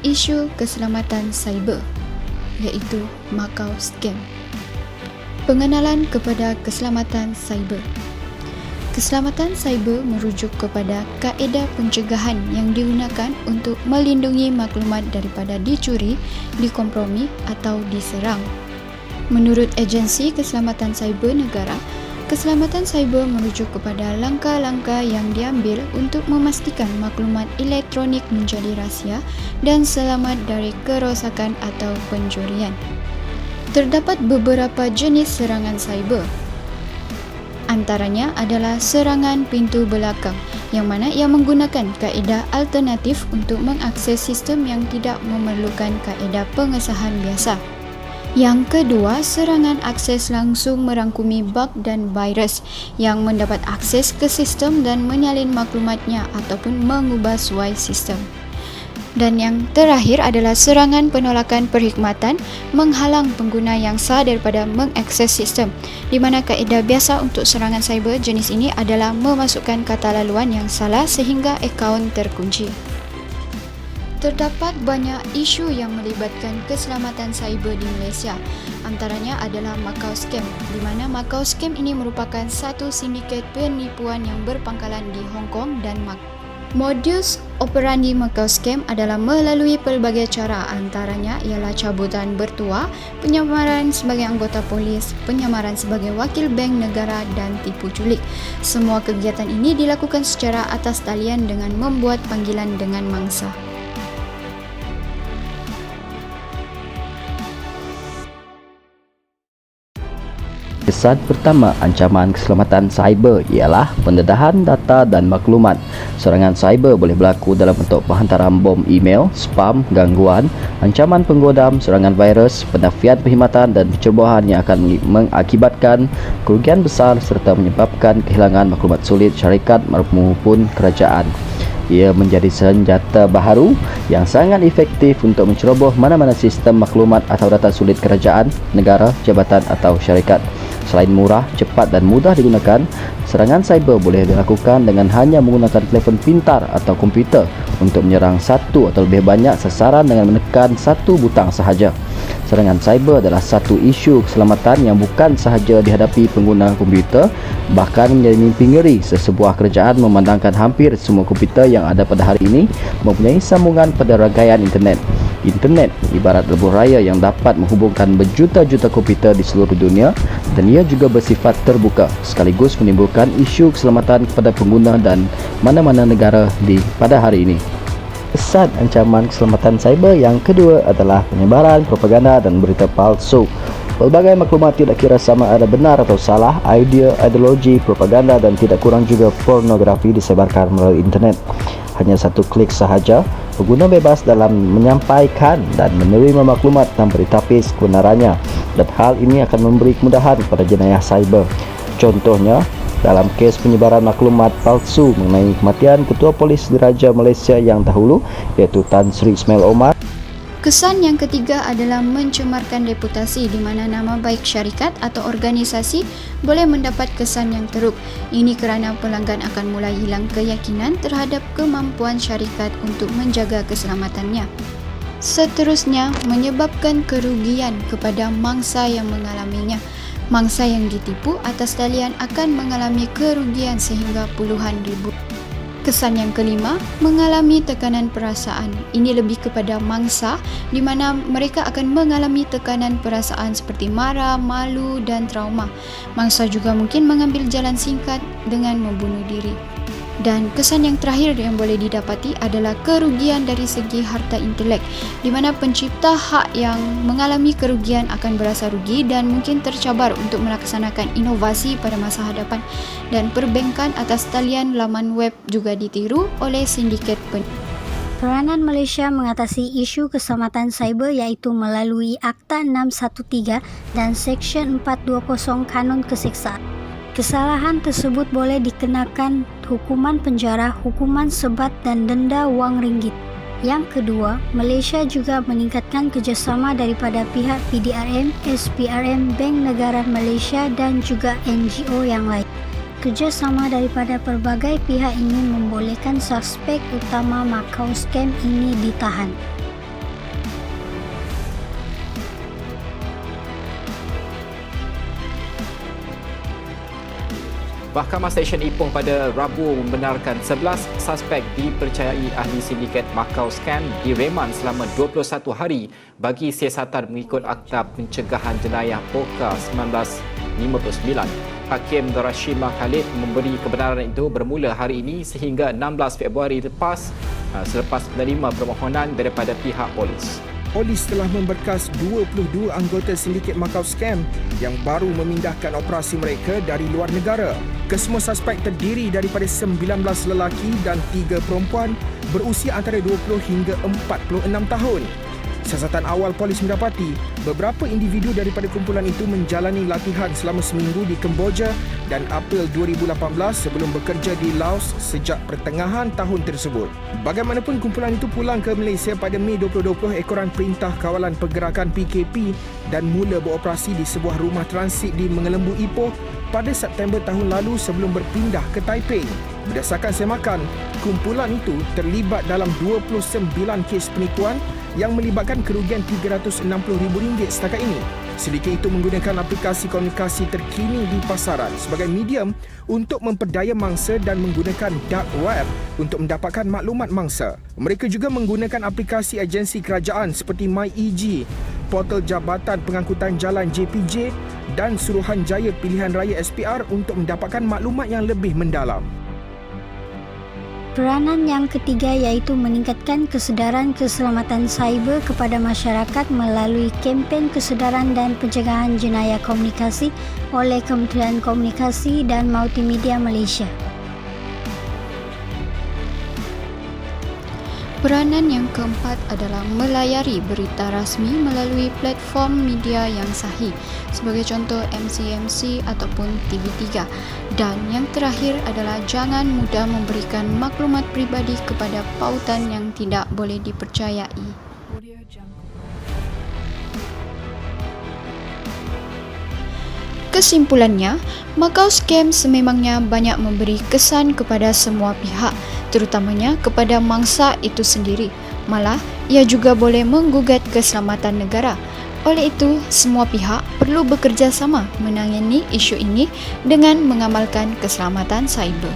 isu keselamatan cyber, iaitu Macau Scam. Pengenalan kepada keselamatan cyber. Keselamatan cyber merujuk kepada kaedah pencegahan yang digunakan untuk melindungi maklumat daripada dicuri, dikompromi atau diserang. Menurut Agensi Keselamatan Cyber Negara, keselamatan cyber merujuk kepada langkah-langkah yang diambil untuk memastikan maklumat elektronik menjadi rahsia dan selamat dari kerosakan atau pencurian. Terdapat beberapa jenis serangan cyber. Antaranya adalah serangan pintu belakang, yang mana ia menggunakan kaedah alternatif untuk mengakses sistem yang tidak memerlukan kaedah pengesahan biasa. Yang kedua, serangan akses langsung merangkumi bug dan virus yang mendapat akses ke sistem dan menyalin maklumatnya ataupun mengubah suai sistem. Dan yang terakhir adalah serangan penolakan perkhidmatan menghalang pengguna yang sah daripada mengakses sistem, di mana kaedah biasa untuk serangan cyber jenis ini adalah memasukkan kata laluan yang salah sehingga akaun terkunci. Terdapat banyak isu yang melibatkan keselamatan cyber di Malaysia. Antaranya adalah Macau Scam, di mana Macau Scam ini merupakan satu sindiket penipuan yang berpangkalan di Hong Kong dan Macau. Modus operandi Macau Scam adalah melalui pelbagai cara, antaranya ialah cabutan bertuah, penyamaran sebagai anggota polis, penyamaran sebagai wakil bank negara dan tipu culik. Semua kegiatan ini dilakukan secara atas talian dengan membuat panggilan dengan mangsa. Kesan pertama ancaman keselamatan cyber ialah pendedahan data dan maklumat. Serangan cyber boleh berlaku dalam bentuk penghantaran bom email, spam, gangguan, ancaman penggodam, serangan virus, penafian perkhidmatan dan pencerobohan yang akan mengakibatkan kerugian besar serta menyebabkan kehilangan maklumat sulit syarikat maupun kerajaan. Ia menjadi senjata baharu yang sangat efektif untuk menceroboh mana-mana sistem maklumat atau data sulit kerajaan, negara, jabatan atau syarikat. Selain murah, cepat dan mudah digunakan, serangan cyber boleh dilakukan dengan hanya menggunakan telefon pintar atau komputer untuk menyerang satu atau lebih banyak sasaran dengan menekan satu butang sahaja. Serangan cyber adalah satu isu keselamatan yang bukan sahaja dihadapi pengguna komputer, bahkan menjadi mimpi ngeri sesebuah kerajaan memandangkan hampir semua komputer yang ada pada hari ini mempunyai sambungan pada rangkaian internet. Internet ibarat lebuh raya yang dapat menghubungkan berjuta-juta komputer di seluruh dunia, dan ia juga bersifat terbuka sekaligus menimbulkan isu keselamatan kepada pengguna dan mana-mana negara pada hari ini. Kesan ancaman keselamatan cyber yang kedua adalah penyebaran propaganda dan berita palsu. Pelbagai maklumat tidak kira sama ada benar atau salah, idea, ideologi, propaganda dan tidak kurang juga pornografi disebarkan melalui internet. Hanya satu klik sahaja, pengguna bebas dalam menyampaikan dan menerima maklumat tanpa ditapis kebenarannya, dan hal ini akan memberi kemudahan kepada jenayah cyber. Contohnya, dalam kes penyebaran maklumat palsu mengenai kematian Ketua Polis Diraja Malaysia yang dahulu, iaitu Tan Sri Ismail Omar. Kesan yang ketiga adalah mencemarkan reputasi, di mana nama baik syarikat atau organisasi boleh mendapat kesan yang teruk. Ini kerana pelanggan akan mulai hilang keyakinan terhadap kemampuan syarikat untuk menjaga keselamatannya. Seterusnya, menyebabkan kerugian kepada mangsa yang mengalaminya. Mangsa yang ditipu atas talian akan mengalami kerugian sehingga puluhan ribu. Kesan yang kelima, mengalami tekanan perasaan. Ini lebih kepada mangsa, di mana mereka akan mengalami tekanan perasaan seperti marah, malu dan trauma. Mangsa juga mungkin mengambil jalan singkat dengan membunuh diri. Dan kesan yang terakhir yang boleh didapati adalah kerugian dari segi harta intelek, di mana pencipta hak yang mengalami kerugian akan berasa rugi dan mungkin tercabar untuk melaksanakan inovasi pada masa hadapan. Dan perbankan atas talian laman web juga ditiru oleh sindiket Peranan Malaysia mengatasi isu keselamatan cyber iaitu melalui Akta 613 dan Seksyen 420 Kanun Keseksaan. Kesalahan tersebut boleh dikenakan hukuman penjara, hukuman sebat dan denda wang ringgit. Yang kedua, Malaysia juga meningkatkan kerjasama daripada pihak PDRM, SPRM, Bank Negara Malaysia dan juga NGO yang lain. Kerjasama daripada pelbagai pihak ini membolehkan suspek utama Macau Scam ini ditahan. Mahkamah Seksyen Ipoh pada Rabu membenarkan 11 suspek dipercayai ahli sindiket Macau Scam direman selama 21 hari bagi siasatan mengikut Akta Pencegahan Jenayah Poka 1959. Hakim Darashima Khalid memberi kebenaran itu bermula hari ini sehingga 16 Februari selepas menerima permohonan daripada pihak polis. Polis telah memberkas 22 anggota sindiket Macau Scam yang baru memindahkan operasi mereka dari luar negara. Kesemua suspek terdiri daripada 19 lelaki dan 3 perempuan berusia antara 20 hingga 46 tahun. Siasatan awal polis mendapati beberapa individu daripada kumpulan itu menjalani latihan selama seminggu di Kemboja dan April 2018 sebelum bekerja di Laos sejak pertengahan tahun tersebut. Bagaimanapun kumpulan itu pulang ke Malaysia pada Mei 2020 ekoran Perintah Kawalan Pergerakan PKP dan mula beroperasi di sebuah rumah transit di Mengelembu Ipoh pada September tahun lalu sebelum berpindah ke Taipei. Berdasarkan semakan, kumpulan itu terlibat dalam 29 kes penipuan yang melibatkan kerugian RM360,000 setakat ini. Sindiket itu menggunakan aplikasi komunikasi terkini di pasaran sebagai medium untuk memperdaya mangsa dan menggunakan dark web untuk mendapatkan maklumat mangsa. Mereka juga menggunakan aplikasi agensi kerajaan seperti MyEG, portal Jabatan Pengangkutan Jalan JPJ dan Suruhanjaya Pilihan Raya SPR untuk mendapatkan maklumat yang lebih mendalam. Peranan yang ketiga iaitu meningkatkan kesedaran keselamatan cyber kepada masyarakat melalui kempen kesedaran dan pencegahan jenayah komunikasi oleh Kementerian Komunikasi dan Multimedia Malaysia. Peranan yang keempat adalah melayari berita rasmi melalui platform media yang sahih, sebagai contoh MCMC ataupun TV3. Dan yang terakhir adalah jangan mudah memberikan maklumat pribadi kepada pautan yang tidak boleh dipercayai. Kesimpulannya, Macau Scam sememangnya banyak memberi kesan kepada semua pihak, terutamanya kepada mangsa itu sendiri. Malah, ia juga boleh menggugat keselamatan negara. Oleh itu, semua pihak perlu bekerjasama menangani isu ini dengan mengamalkan keselamatan cyber.